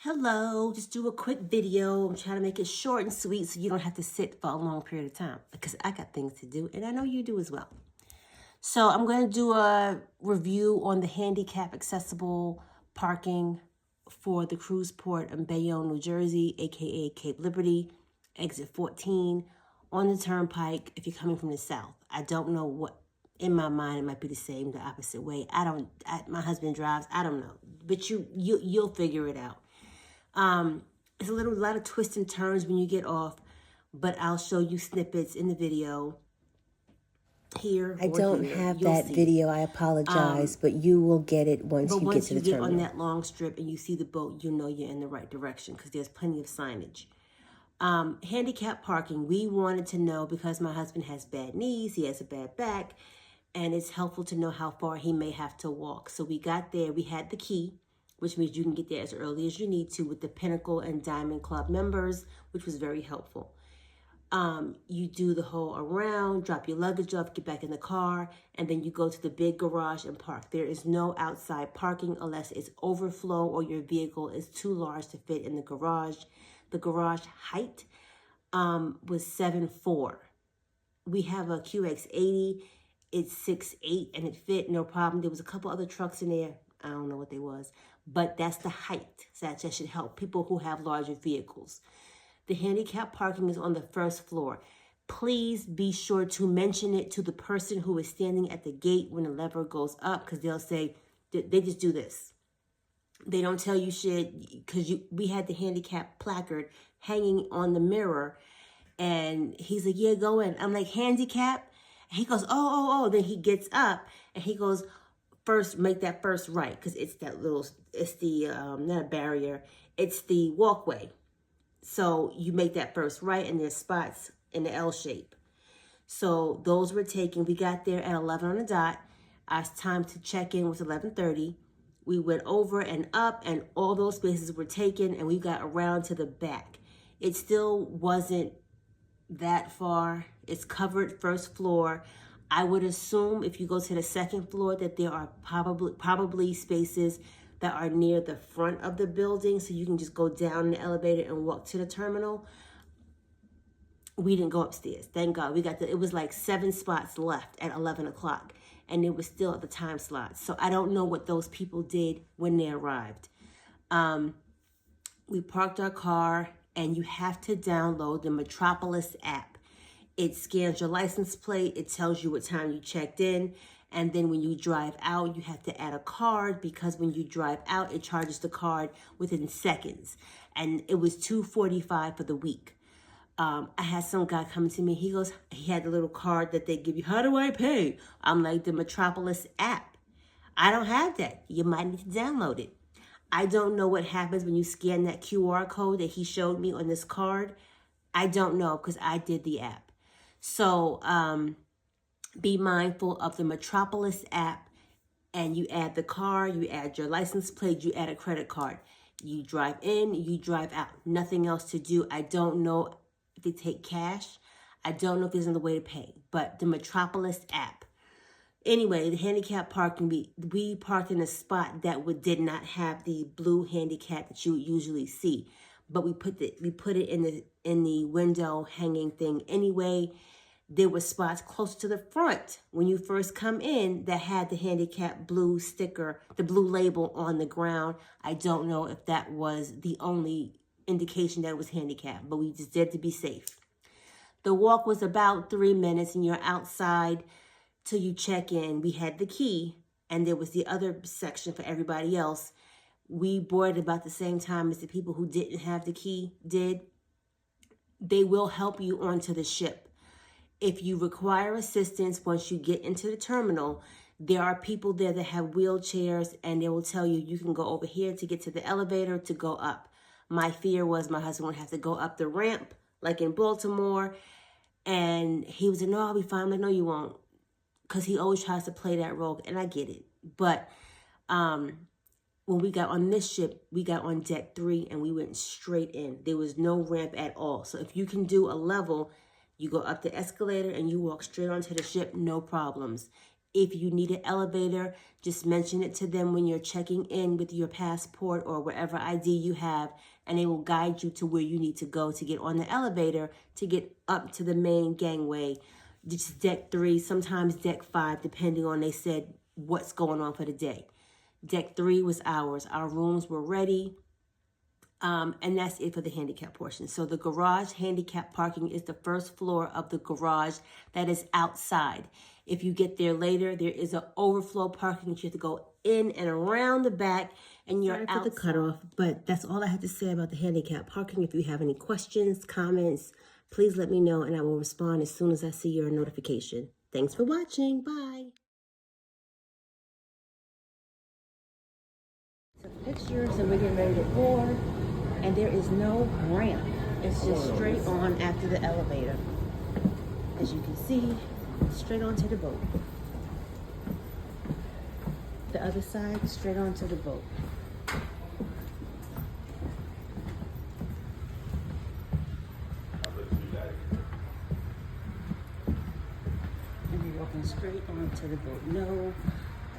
Hello, just do a quick video. I'm trying to make it short and sweet so you don't have to sit for a long period of time because I got things to do and I know you do as well. So I'm going to do a review on the handicap accessible parking for the cruise port in Bayonne, New Jersey, aka Cape Liberty, exit 14 on the turnpike if you're coming from the south. I don't know what, in my mind it might be the same, the opposite way. My husband drives, I don't know, but you'll figure it out. It's a lot of twists and turns when you get off, but I'll show you snippets in the video here. I don't have that video. I apologize, but you will get it once you get to the terminal. But once you get on that long strip and you see the boat, you know you're in the right direction because there's plenty of signage. Handicap parking, we wanted to know because my husband has bad knees, he has a bad back, and it's helpful to know how far he may have to walk. So we got there, we had the key, which means you can get there as early as you need to with the Pinnacle and Diamond Club members, which was very helpful. You do the whole around, drop your luggage off, get back in the car, and then you go to the big garage and park. There is no outside parking unless it's overflow or your vehicle is too large to fit in the garage. The garage height was 7'4". We have a QX80. It's 6'8", and it fit, no problem. There was a couple other trucks in there. I don't know what they was, but that's the height. So that should help people who have larger vehicles. The handicap parking is on the first floor. Please be sure to mention it to the person who is standing at the gate when the lever goes up, because they'll say, they just do this. They don't tell you shit, because we had the handicap placard hanging on the mirror, and he's like, yeah, go in. I'm like, handicap? And he goes, oh. Then he gets up, and he goes, first, make that first right, because it's the, not a barrier, it's the walkway. So you make that first right, and there's spots in the L shape. So those were taken. We got there at 11 on the dot. Our time to check in was 11:30. We went over and up, and all those spaces were taken, and we got around to the back. It still wasn't that far. It's covered first floor. I would assume if you go to the second floor that there are probably spaces that are near the front of the building, so you can just go down the elevator and walk to the terminal. We didn't go upstairs, thank God. It was like 7 spots left at 11 o'clock, and it was still at the time slot. So I don't know what those people did when they arrived. We parked our car, and you have to download the Metropolis app. It scans your license plate. It tells you what time you checked in. And then when you drive out, you have to add a card, because when you drive out, it charges the card within seconds. And it was $245 for the week. I had some guy come to me. He goes, he had the little card that they give you. How do I pay? I'm like, the Metropolis app. I don't have that. You might need to download it. I don't know what happens when you scan that QR code that he showed me on this card. I don't know, because I did the app. So, be mindful of the Metropolis app, and you add the car, you add your license plate, you add a credit card. You drive in, you drive out. Nothing else to do. I don't know if they take cash. I don't know if there's another way to pay, but the Metropolis app. Anyway, the handicap parking, we parked in a spot that did not have the blue handicap that you would usually see, but we put it in the window hanging thing anyway. There were spots close to the front when you first come in that had the handicap blue sticker, the blue label on the ground. I don't know if that was the only indication that it was handicapped, but we just did to be safe. The walk was about 3 minutes, and you're outside till you check in. We had the key, and there was the other section for everybody else. We boarded about the same time as the people who didn't have the key did. They will help you onto the ship. If you require assistance once you get into the terminal, there are people there that have wheelchairs, and they will tell you, you can go over here to get to the elevator to go up. My fear was my husband would have to go up the ramp, like in Baltimore, and he was like, no, I'll be fine. I'm like, no, you won't, because he always tries to play that role, and I get it. But when we got on this ship, we got on deck 3, and we went straight in. There was no ramp at all. So if you can do a level, you go up the escalator and you walk straight onto the ship, no problems. If you need an elevator, just mention it to them when you're checking in with your passport or whatever ID you have, and they will guide you to where you need to go to get on the elevator to get up to the main gangway. Just deck 3, sometimes deck 5, depending on, they said, what's going on for the day. Deck 3 was ours. Our rooms were ready. And that's it for the handicap portion. So the garage handicap parking is the first floor of the garage that is outside. If you get there later, there is an overflow parking that you have to go in and around the back, and you're out. For the cutoff, but that's all I had to say about the handicap parking. If you have any questions, comments, please let me know, and I will respond as soon as I see your notification. Thanks for watching. Bye. So pictures, and we're getting ready to board. And there is no ramp. It's just straight on after the elevator. As you can see, straight onto the boat. The other side, straight onto the boat. And we're walking straight onto the boat. No,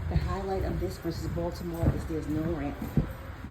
the highlight of this versus Baltimore is there's no ramp.